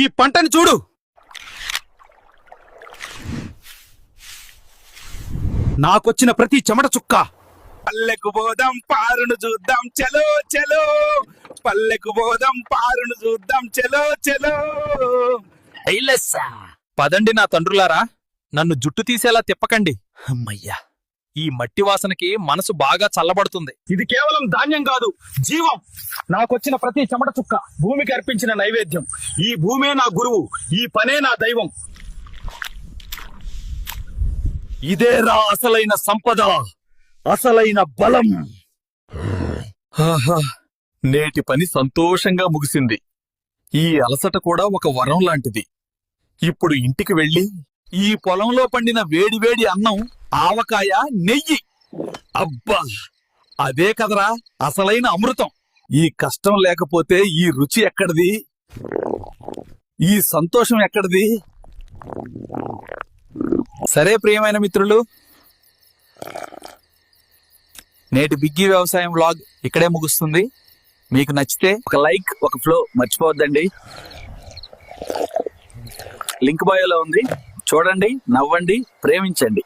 ఈ పంటని చూడు. నాకొచ్చిన ప్రతి చెమట చుక్క. పల్లెకు పోదాం పారును చూద్దాం చలో చలో, పల్లెకు పోదాం పారును చూద్దాం చలో చలో. పదండి నా తండ్రులారా, నన్ను జుట్టు తీసేలా తిప్పకండి. అమ్మయ్యా, ఈ మట్టి వాసనకి మనసు బాగా చల్లబడుతుంది. ఇది కేవలం ధాన్యం కాదు, జీవం. నాకొచ్చిన ప్రతి చెమట చుక్క భూమికి అర్పించిన నైవేద్యం. ఈ భూమే నా గురువు, ఈ పనే నా దైవం. ఇదేరా అసలైన సంపద, అసలైన బలం. ఆహా, నేటి పని సంతోషంగా ముగిసింది. ఈ అలసట కూడా ఒక వరం లాంటిది. ఇప్పుడు ఇంటికి వెళ్ళి ఈ పొలంలో పండిన వేడివేడి అన్నం, ఆవకాయ, నెయ్యి, అబ్బా అదే కదరా అసలైన అమృతం. ఈ కష్టం లేకపోతే ఈ రుచి ఎక్కడిది, ఈ సంతోషం ఎక్కడిది? సరే ప్రియమైన మిత్రులు, నేటి బిగ్గీ వ్యవసాయం వ్లాగ్ ఇక్కడే ముగుస్తుంది. మీకు నచ్చితే ఒక లైక్, ఒక ఫ్లో మర్చిపోవద్దండి. లింక్ బయోలో ఉంది, చూడండి, నవ్వండి, ప్రేమించండి.